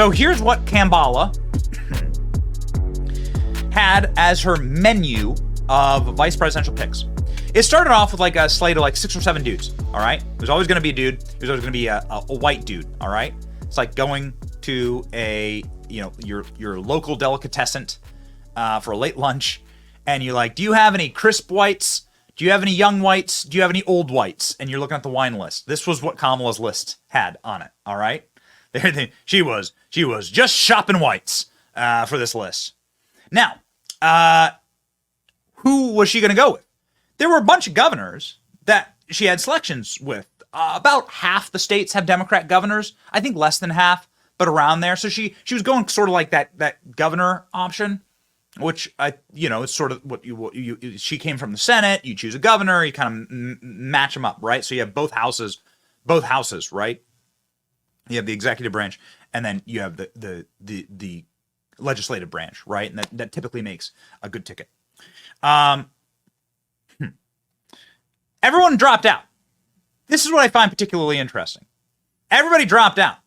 So here's what Kamala had as her menu of vice presidential picks. It started off with like a slate of like 6 or 7 dudes, all right? There's always going to be a dude. There's always going to be a white dude, all right? It's like going to a, your local delicatessen for a late lunch, and you're like, do you have any crisp whites? Do you have any young whites? Do you have any old whites? And you're looking at the wine list. This was what Kamala's list had on it, all right? She was just shopping whites for this list. Now, who was she going to go with? There were a bunch of governors that she had selections with. About half the states have Democrat governors. I think less than half, but around there. So she was going sort of like that governor option, which it's sort of what she came from the Senate. You choose a governor, you kind of match them up, right? So you have both houses, right? You have the executive branch, and then you have the legislative branch, right? And that typically makes a good ticket. Everyone dropped out. This is what I find particularly interesting. Everybody dropped out.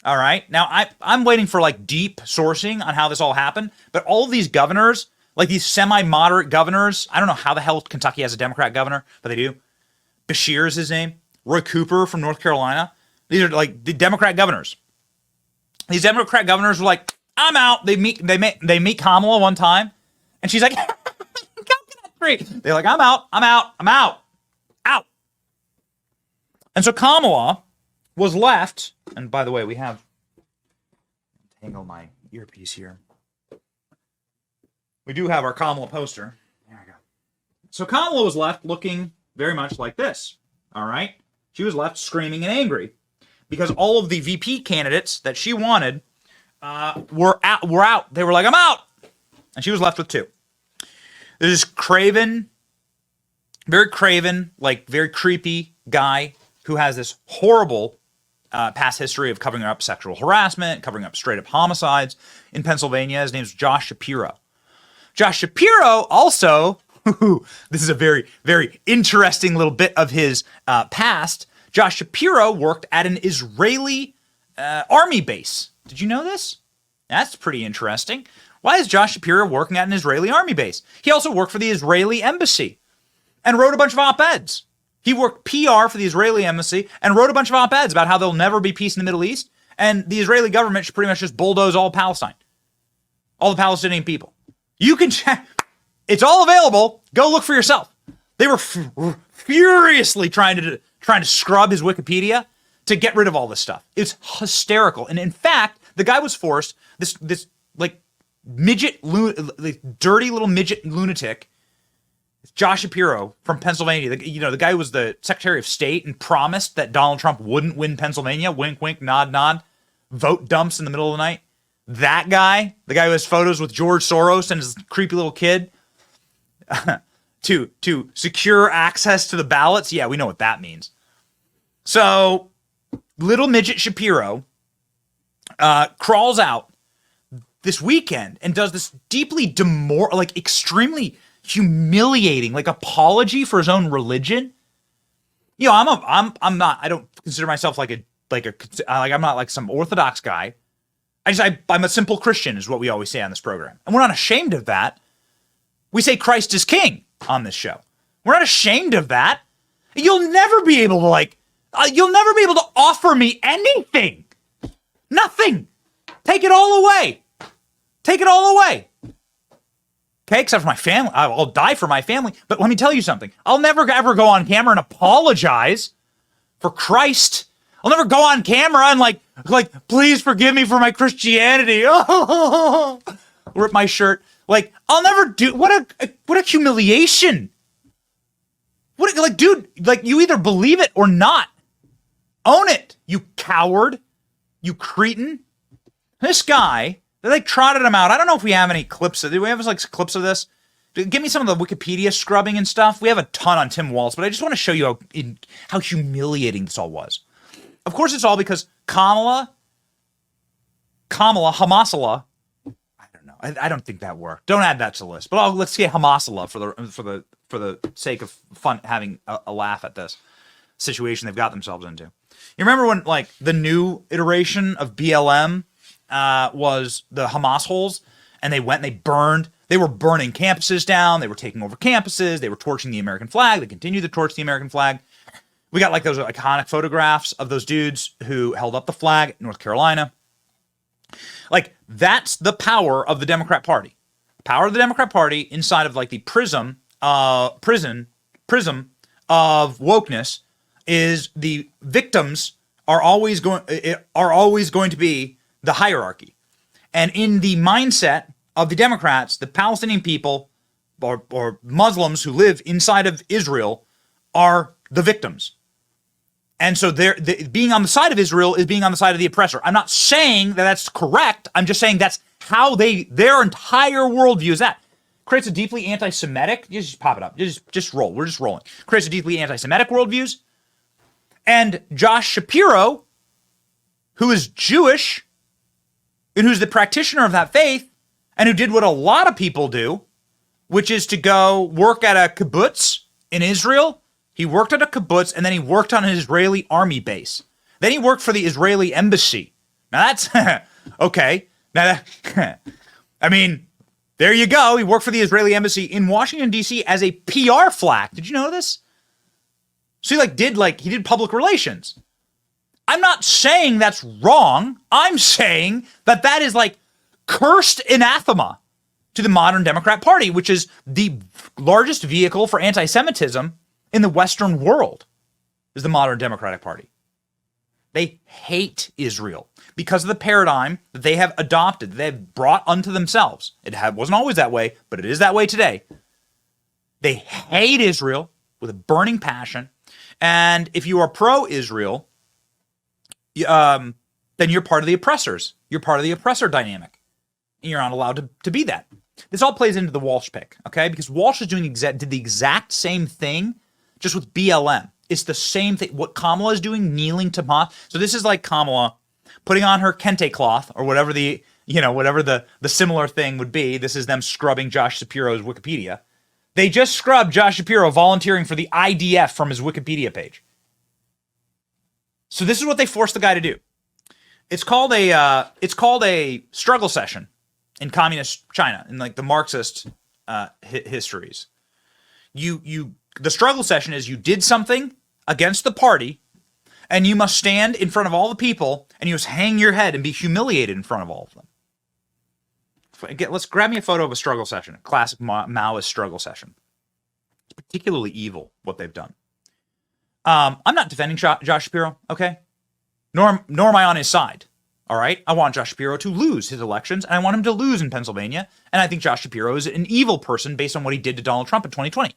All right. Now, I'm waiting for like deep sourcing on how this all happened. But all of these governors, like these semi-moderate governors, I don't know how the hell Kentucky has a Democrat governor, but they do. Bashir is his name. Roy Cooper from North Carolina. These are like the Democrat governors. These Democrat governors were like, I'm out. They meet Kamala one time, and she's like, they're like, I'm out. And so Kamala was left, and by the way, we have, tangle my earpiece here. We do have our Kamala poster. There we go. So Kamala was left looking very much like this, all right? She was left screaming and angry because all of the VP candidates that she wanted were out. They were like, I'm out. And she was left with 2. There's this very creepy guy who has this horrible past history of covering up sexual harassment, covering up straight-up homicides in Pennsylvania. His name's Josh Shapiro. Josh Shapiro also, this is a very, very interesting little bit of his past. Josh Shapiro worked at an Israeli army base. Did you know this? That's pretty interesting. Why is Josh Shapiro working at an Israeli army base? He also worked for the Israeli embassy and wrote a bunch of op-eds. He worked PR for the Israeli embassy and wrote a bunch of op-eds about how there'll never be peace in the Middle East, and the Israeli government should pretty much just bulldoze all Palestine, all the Palestinian people. You can check. It's all available. Go look for yourself. They were furiously trying to scrub his Wikipedia to get rid of all this stuff. It's hysterical. And in fact, the guy was forced, this like dirty little midget lunatic, Josh Shapiro from Pennsylvania, the guy who was the Secretary of State and promised that Donald Trump wouldn't win Pennsylvania, wink, wink, nod, nod, vote dumps in the middle of the night. That guy, the guy who has photos with George Soros and his creepy little kid to secure access to the ballots. Yeah, we know what that means. So little midget Shapiro crawls out this weekend and does this deeply extremely humiliating apology for his own religion. I'm not, I don't consider myself I'm not like some Orthodox guy. I'm a simple Christian is what we always say on this program. And we're not ashamed of that. We say Christ is king on this show. We're not ashamed of that. You'll never be able to offer me anything. Nothing. Take it all away. Take it all away. Okay, except for my family. I'll die for my family. But let me tell you something. I'll never ever go on camera and apologize for Christ. I'll never go on camera and like, please forgive me for my Christianity. Oh, rip my shirt. I'll never do. What a humiliation. Dude, you either believe it or not. Own it, you coward. You cretin. This guy, they trotted him out. I don't know if we have any clips of it. Do we have clips of this? Give me some of the Wikipedia scrubbing and stuff. We have a ton on Tim Walz, but I just want to show you how humiliating this all was. Of course, it's all because Kamala, Hamasala. I don't know. I don't think that worked. Don't add that to the list. But let's say Hamasala for the sake of fun, having a laugh at this situation they've got themselves into. You remember when the new iteration of BLM was the Hamas holes, and they went and they were burning campuses down, they were taking over campuses, they were torching the American flag, they continued to torch the American flag. We got like those iconic photographs of those dudes who held up the flag in North Carolina. Like, that's the power of the Democrat Party. Power of the Democrat Party inside of like the prism of wokeness is the victims are always going to be the hierarchy. And in the mindset of the Democrats, the Palestinian people or Muslims who live inside of Israel are the victims. And so being on the side of Israel is being on the side of the oppressor. I'm not saying that that's correct. I'm just saying that's how their entire worldview is that. Creates a deeply anti-Semitic, just pop it up, just roll, we're just rolling. Creates a deeply anti-Semitic worldviews. And Josh Shapiro, who is Jewish, and who's the practitioner of that faith, and who did what a lot of people do, which is to go work at a kibbutz in Israel. He worked at a kibbutz, and then he worked on an Israeli army base. Then he worked for the Israeli embassy. Now that's, okay. Now that, I mean, there you go. He worked for the Israeli embassy in Washington, D.C. as a PR flack. Did you know this? So he did public relations. I'm not saying that's wrong. I'm saying that is like cursed anathema to the modern Democrat Party, which is the largest vehicle for anti-Semitism in the Western world, is the modern Democratic Party. They hate Israel because of the paradigm that they have adopted, they've brought unto themselves. It wasn't always that way, but it is that way today. They hate Israel with a burning passion. And if you are pro-Israel, then you're part of the oppressors. You're part of the oppressor dynamic. And you're not allowed to be that. This all plays into the Walsh pick, okay? Because Walsh is did the exact same thing, just with BLM. It's the same thing. What Kamala is doing, kneeling to Hamas. So this is like Kamala putting on her kente cloth or whatever the similar thing would be. This is them scrubbing Josh Shapiro's Wikipedia. They just scrubbed Josh Shapiro volunteering for the IDF from his Wikipedia page. So this is what they forced the guy to do. It's called a struggle session in communist China, in like the Marxist histories. The struggle session is you did something against the party, and you must stand in front of all the people, and you must hang your head and be humiliated in front of all of them. Let's grab me a photo of a struggle session, a classic Maoist struggle session. It's particularly evil what they've done. I'm not defending Josh Shapiro, okay? Nor am I on his side, all right? I want Josh Shapiro to lose his elections, and I want him to lose in Pennsylvania, and I think Josh Shapiro is an evil person based on what he did to Donald Trump in 2020.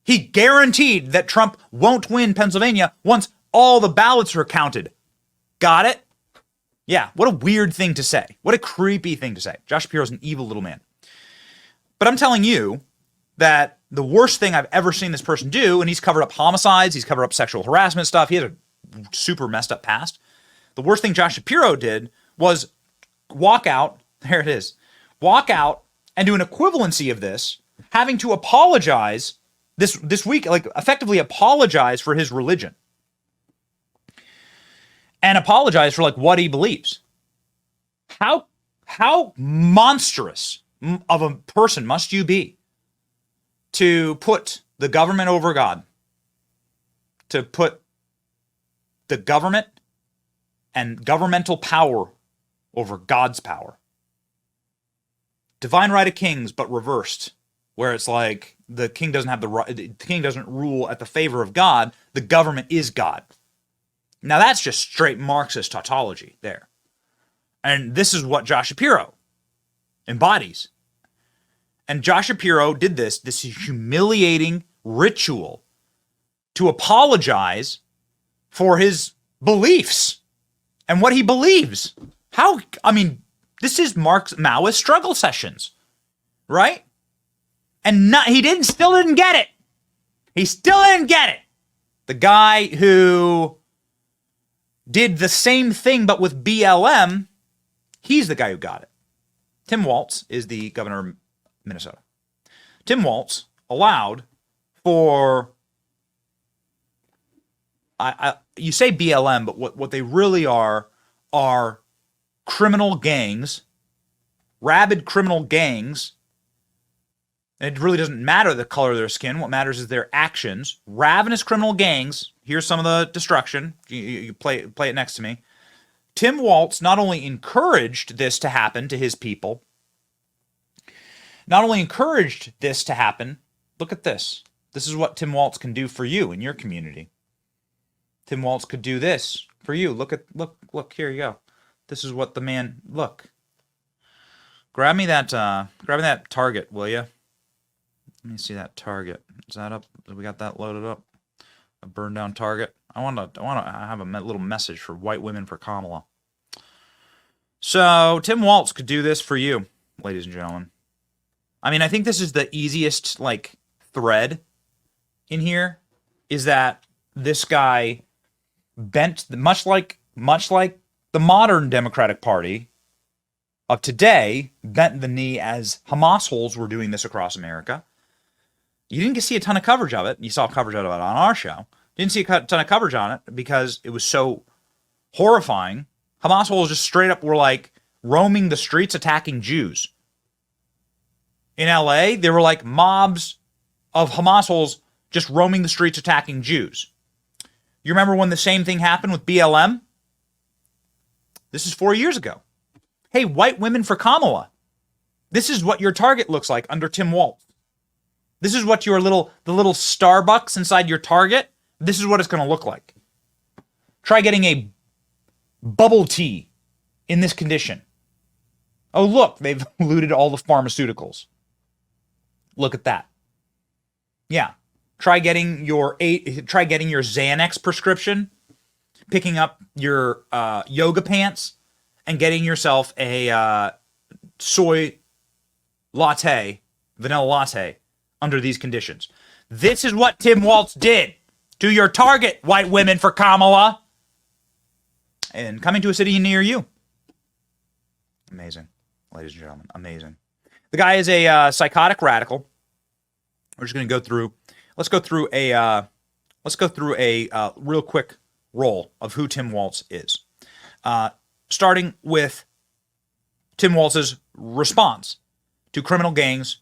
He guaranteed that Trump won't win Pennsylvania once all the ballots are counted. Got it? Yeah, what a weird thing to say. What a creepy thing to say. Josh Shapiro's an evil little man. But I'm telling you that the worst thing I've ever seen this person do, and he's covered up homicides, he's covered up sexual harassment stuff, he has a super messed up past. The worst thing Josh Shapiro did was walk out, there it is, walk out and do an equivalency of this, having to apologize this week, like effectively apologize for his religion. And apologize for like what he believes. How monstrous of a person must you be to put the government over God? To put the government and governmental power over God's power. Divine right of kings, but reversed, where it's like the king doesn't have the right, the king doesn't rule at the favor of God, the government is God. Now that's just straight Marxist tautology there. And this is what Josh Shapiro embodies. And Josh Shapiro did this humiliating ritual to apologize for his beliefs and what he believes. This is Maoist struggle sessions, right? And still didn't get it. He still didn't get it. The guy who did the same thing but with BLM, he's the guy who got it. Tim Walz is the governor of Minnesota. Tim Walz allowed for, you say BLM, but what they really are criminal gangs, rabid criminal gangs. And it really doesn't matter the color of their skin. What matters is their actions. Ravenous criminal gangs. Here's some of the destruction. You play it next to me. Tim Walz not only encouraged this to happen to his people, not only encouraged this to happen, look at this. This is what Tim Walz can do for you in your community. Tim Walz could do this for you. Look, here you go. This is what the man, look. Grab me that target, will you? Let me see that target. Is that up? We got that loaded up. A burned down target. I want to have a little message for white women for Kamala. So Tim Walz could do this for you, ladies and gentlemen. I mean, I think this is the easiest thread in here, is that this guy bent, much like the modern Democratic Party of today, bent the knee as Hamas holes were doing this across America. You didn't see a ton of coverage of it. You saw coverage of it on our show. You didn't see a ton of coverage on it because it was so horrifying. Hamas holes just straight up were roaming the streets attacking Jews. In LA, there were mobs of Hamas holes just roaming the streets attacking Jews. You remember when the same thing happened with BLM? This is 4 years ago. Hey, white women for Kamala. This is what your target looks like under Tim Walz. This is what the little Starbucks inside your Target, this is what it's going to look like. Try getting a bubble tea in this condition. Oh, look, they've looted all the pharmaceuticals. Look at that. Yeah. Try getting your Xanax prescription, picking up your yoga pants, and getting yourself a soy latte, vanilla latte, under these conditions. This is what Tim Walz did to your target, white women for Kamala. And coming to a city near you. Amazing, ladies and gentlemen, amazing. The guy is a psychotic radical. We're just going to go through. Let's go through a real quick roll of who Tim Walz is. Starting with Tim Walz's response to criminal gangs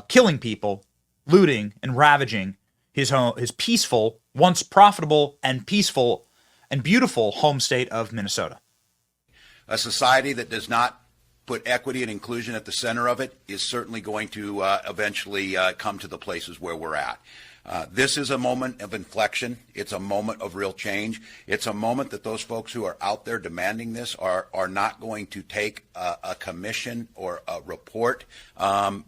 killing people, looting, and ravaging his peaceful, once profitable and peaceful and beautiful home state of Minnesota. A society that does not put equity and inclusion at the center of it is certainly going to eventually come to the places where we're at. This is a moment of inflection. It's a moment of real change. It's a moment that those folks who are out there demanding this are not going to take a commission or a report.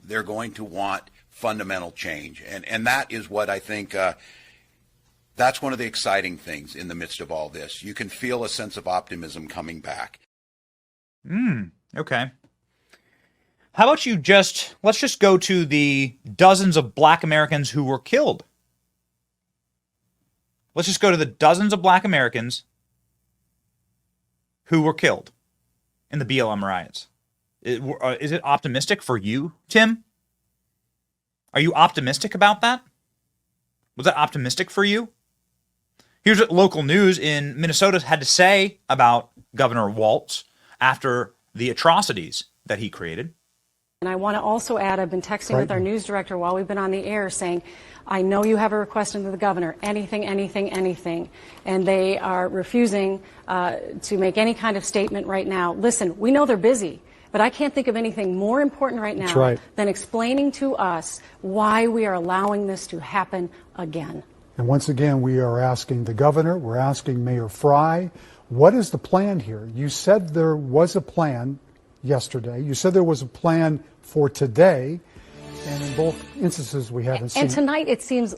They're going to want fundamental change. And that is what I think, that's one of the exciting things in the midst of all this. You can feel a sense of optimism coming back. Okay. How about let's just go to the dozens of black Americans who were killed. Let's just go to the dozens of black Americans who were killed in the BLM riots. Is it optimistic for you, Tim? Are you optimistic about that? Was that optimistic for you? Here's what local news in Minnesota had to say about Governor Walz after the atrocities that he created. And I want to also add, I've been texting with our news director while we've been on the air saying, I know you have a request into the governor, anything. And they are refusing to make any kind of statement right now. Listen, we know they're busy, but I can't think of anything more important right now than explaining to us why we are allowing this to happen again. And once again, we are asking the governor, we're asking Mayor Fry, what is the plan here? You said there was a plan yesterday. You said there was a plan for today, and in both instances we haven't seen. And tonight it seems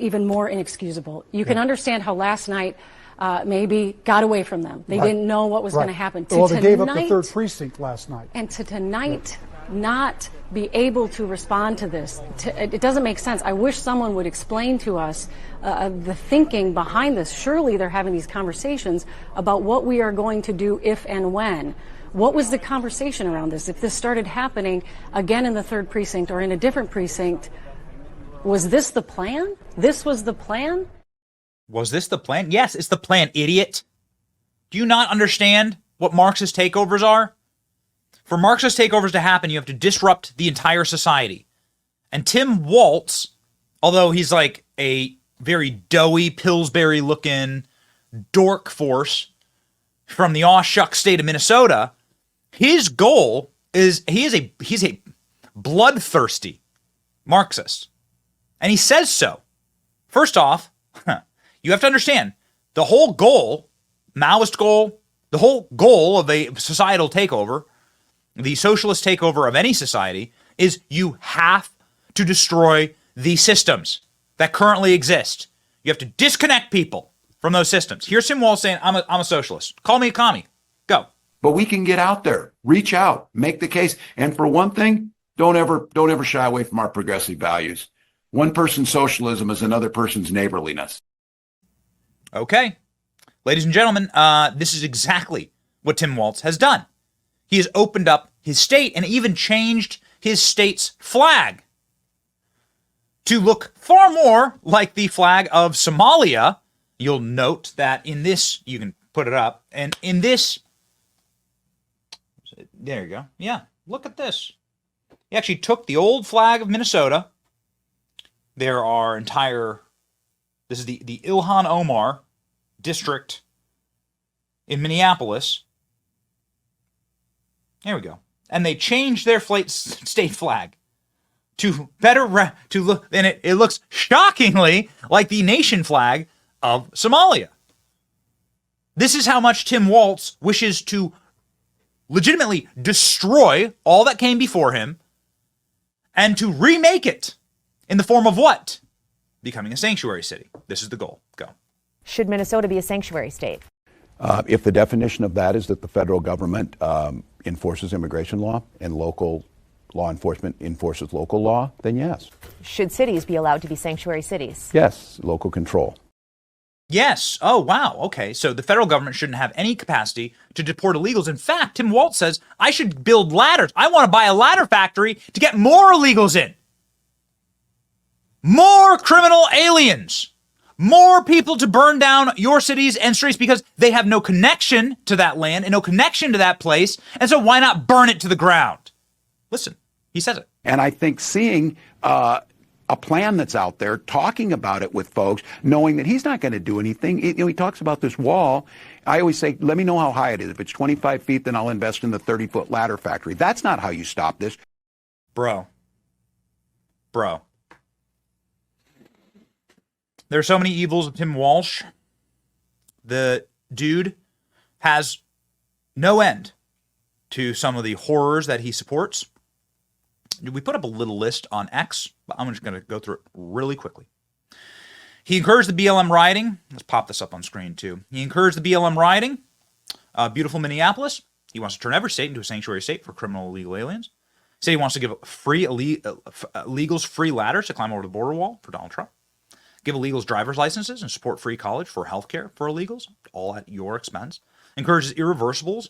even more inexcusable. You can understand how last night maybe got away from them. They didn't know what was going to happen. Well, they gave up the 3rd precinct last night. And to tonight not be able to respond to this, it doesn't make sense. I wish someone would explain to us the thinking behind this. Surely they're having these conversations about what we are going to do if and when. What was the conversation around this? If this started happening again in the 3rd precinct or in a different precinct, was this the plan? This was the plan? Was this the plan? Yes, it's the plan, idiot. Do you not understand what Marxist takeovers are? For Marxist takeovers to happen, you have to disrupt the entire society. And Tim Walz, although he's like a very doughy, Pillsbury-looking dork force from the aw-shuck state of Minnesota, his goal is he's a bloodthirsty Marxist. And he says so. First off, you have to understand, the whole goal, Maoist goal, the whole goal of a societal takeover, the socialist takeover of any society, is you have to destroy the systems that currently exist. You have to disconnect people from those systems. Here's Tim Walz saying, I'm a socialist. Call me a commie. Go. But we can get out there, reach out, make the case. And for one thing, don't ever shy away from our progressive values. One person's socialism is another person's neighborliness. Okay. Ladies and gentlemen, this is exactly what Tim Walz has done. He has opened up his state and even changed his state's flag to look far more like the flag of Somalia. You'll note that in this, you can put it up, and in this, there you go. Yeah, look at this. He actually took the old flag of Minnesota. There are this is the Ilhan Omar district in Minneapolis. There we go. And they changed their state flag to to look, and it looks shockingly like the nation flag of Somalia. This is how much Tim Walz wishes to legitimately destroy all that came before him and to remake it in the form of what? Becoming a sanctuary city. This is the goal. Go. Should Minnesota be a sanctuary state? If the definition of that is that the federal government enforces immigration law and local law enforcement enforces local law, then yes. Should cities be allowed to be sanctuary cities? Yes, local control. Yes. Oh, wow. Okay. So the federal government shouldn't have any capacity to deport illegals. In fact, Tim Walz says, I should build ladders. I want to buy a ladder factory to get more illegals in. More criminal aliens. More people to burn down your cities and streets because they have no connection to that land and no connection to that place. And so why not burn it to the ground? Listen, he says it. And I think seeing a plan that's out there, talking about it with folks, knowing that he's not going to do anything. He talks about this wall. I always say, let me know how high it is. If it's 25 feet, then I'll invest in the 30-foot ladder factory. That's not how you stop this. Bro. There are so many evils of Tim Walz. The dude has no end to some of the horrors that he supports. We put up a little list on X, but I'm just going to go through it really quickly. He encouraged the BLM rioting. Let's pop this up on screen too. He encouraged the BLM rioting. Beautiful Minneapolis. He wants to turn every state into a sanctuary state for criminal illegal aliens. He said he wants to give free illegals free ladders to climb over the border wall for Donald Trump. Give illegals driver's licenses and support free college for healthcare for illegals, all at your expense. Encourages irreversible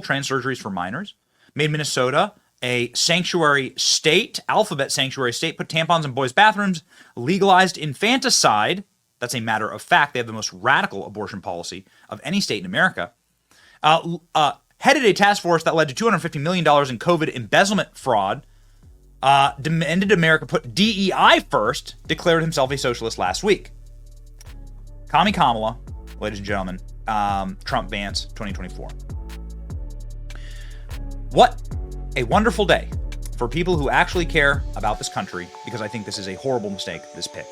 trans surgeries for minors. Made Minnesota a sanctuary state, alphabet sanctuary state. Put tampons in boys' bathrooms. Legalized infanticide. That's a matter of fact. They have the most radical abortion policy of any state in America. Headed a task force that led to $250 million in COVID embezzlement fraud. Demanded America put DEI first, declared himself a socialist last week. Commie Kamala, ladies and gentlemen, Trump bans 2024. What a wonderful day for people who actually care about this country, because I think this is a horrible mistake, this pick.